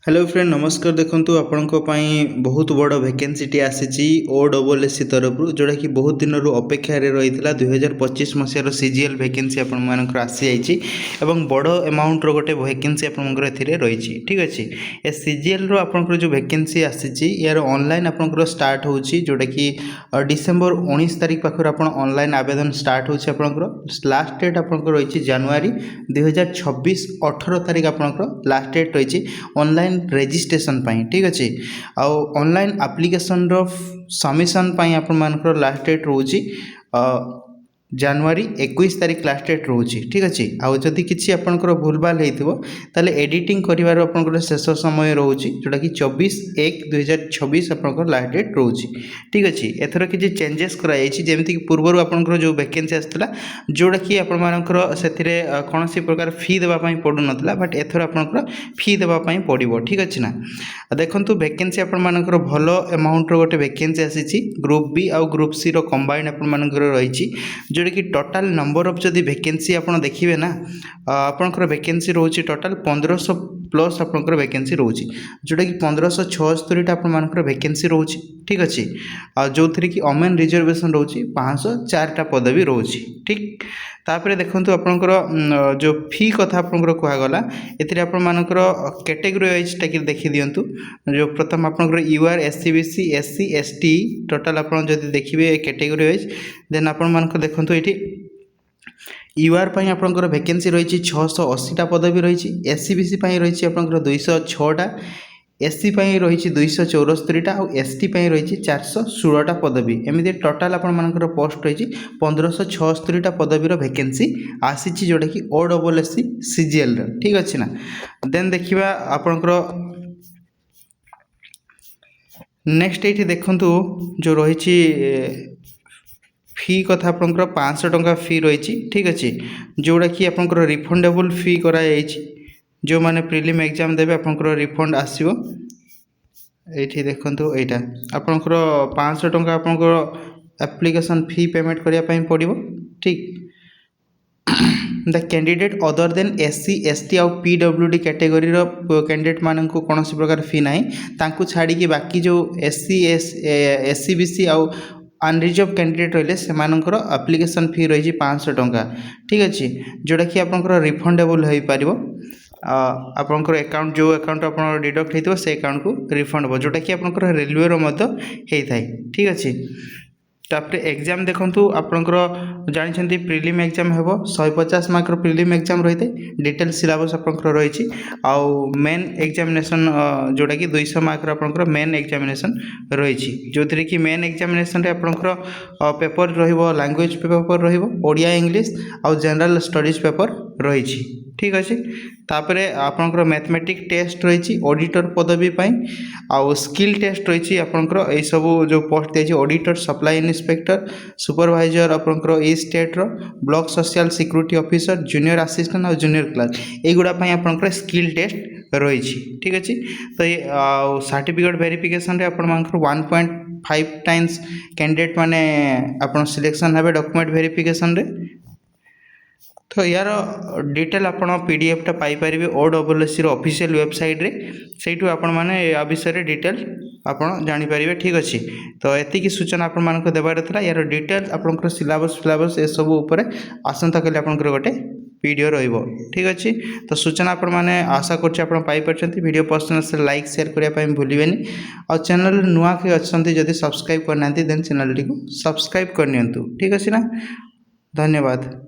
Hello friend नमस्कार। देखंतु आपनको पाई बहुत बड़ वैकेंसी आसी ओडब्ल्यूएससी तरफ जोटा कि बहुत दिन अपेक्षा रही 2025 मसीहार सीजीएल वैकेंसी आपर आसी जाइए एवं बड़ अमाउंट गोटे वैकेंसी आपंकर रही। ठीक अच्छे ए सीजीएल रो जो वैकेंसी आसी यार ऑनलाइन आपंकर स्टार्ट हो जोटा कि डिसेम्बर 19 तारीख पाखर आप ऑनलाइन आवेदन स्टार्ट होकर लास्ट डेट आपंकर रही जनवरी 2026 18 तारीख आपंकर लास्ट डेट रही ऑनलाइन रेजिस्ट्रेशन पाई। ठीक अच्छे आउ ऑनलाइन एप्लिकेशन रो सबमिशन पाई आपण मानकर लास्ट डेट रोची जनवरी 21 तारीख लास्ट डेट रोची। ठीक अच्छे आउ जदि किसी आपंकर भूल भाल होते एडिटिंग कर शेष समय रोचे जोटा कि 24/1/2026 आपंकर लास्ट डेट रोची। ठीक अच्छे एथर किसी चेंजेस करमती पूर्वर आपंकर जो वैकेंसी आसाला जोटा कि आपर से कौन सी प्रकार फी देवाई पड़ू ना बट एथर आपंकर फी देवाई पड़ो। ठीक अच्छे ना देखो वैकेंसी आपर भल अमाउंट गोटे वैकेंसी आसी ग्रुप बी आउ ग्रुप सी रो कंबाइंड आपर रही जोटा कि टोटाल नंबर ऑफ जदि वैकेंसी आप देखिए ना आपंकर वैकेंसी रोचे टोटाल 1500 प्लस आपंकर वैकेंसी रोचे जोटा कि 1576 आपर वैकेंसी रोचे। ठीक अच्छे जो थी कि ओमेन रिजर्वेशन रोचे 504 पदवी रोचे। ठीक तापर देखो आपंकर जो फी कथा आपंकर कहगला एपर कैटेगरी वाइज टाइम देखी दिंतु जो प्रथम आपंकर UR SC BC SC ST total आप देखिए कैटेगरी वाइज देन आपण देखो ये यूआर पाई आपंकर वैकेंसी रही 680 पदवी रही एससी बीसी रही आपंकर 206टा एससी रही 274टा और एसटी रही 416टा पदवी एमती टोटाल आपर पोस्ट रही 1576टा पदवीर वैकेंसी आसी जोटा कि ओडब्ल्यूएससी सीजीएल। ठीक अच्छे ना देन देखा आपंकर नेक्स्ट ये देखु जो रही फी कथा आपंकर 500 टंका फी रही। ठीक अच्छे जोटा कि आपंकर रिफंडेबल फी कराई जो मैंने प्रिलिम एग्जाम देवे आपंकर रिफंड आसो ये देखो यहाँ आपंकर 500 टंका आपंकर एप्लिकेशन फी पेमेंट करने पड़ो। ठीक the candidate other than SC ST आउ पीडब्ल्यूडी कैटेगरी कैंडिडेट मान को कौन प्रकार फी ना छाड़ी बाकी जो एससी बीसी आउ अनरिजर्व कैंडिडेट रही से एप्लिकेशन फी रही 500 टंका। ठीक अच्छे जोटा कि आपंकर रिफंडेबल हो पार आपंकर अकाउंट जो अकाउंट आप डिडक्ट होता से अकाउंट को रिफंड हो जोटा कि आपंकर रेलवे होता है। ठीक अच्छे तापर एग्जाम देखो आपंकर जानते प्रिलिम एग्जाम हे 150 मार्क प्रिलिम एग्जाम रही है डिटेल सिलेबस आपंकर रही आउ मेन एग्जामिनेशन जोटा कि 200 मार्क आपंकर मेन एग्जामिनेशन रही जो थी कि मेन एग्जामिनेशन आपंकर पेपर लैंग्वेज पेपर रहा इंग्लिश आउ जनरल स्टडीज पेपर रही। ठीक अच्छे तापर आपंकर मैथमेटिक टेस्ट रही ऑडिटर पदवी आउ स्किल टेस्ट रही आपंकर यही सब जो पोस्ट दिए ऑडिटर सप्लाई इंस्पेक्टर सुपरवाइजर आपंकर ई स्टेट रो block social security officer junior assistant और जूनियर क्लर्क युवा आपंकर स्किल टेस्ट रही। ठीक अच्छे तो ये सर्टिफिकेट वेरिफिकेशन आपंकर 1.5 टाइम्स कैंडिडेट माने आप सिलेक्शन हे डॉक्यूमेंट वेरिफिकेशन रे। तो यार डिटेल आप पीडीएफ टा पाइपर ओडब्ल्यूएससी ऑफिशियल वेबसाइट रे से आपण मैंने या विषय डिटेल आप जानीपर। ठीक अच्छे तो एतिकी सूचना आपण मानक देवार था यार डिटेल आपंकर सिलेबस ए सब आसंता कल आपंकर गोटे वीडियो रहिबो। ठीक अच्छे तो सूचना आपण मैंने आशा कर वीडियो पसंद से लाइक शेयर करने भूलें और चैनल नुआ के अच्छा जदि सब्सक्राइब करना देन चैनल टी सब्सक्राइब करनी। ठीक अच्छे ना धन्यवाद।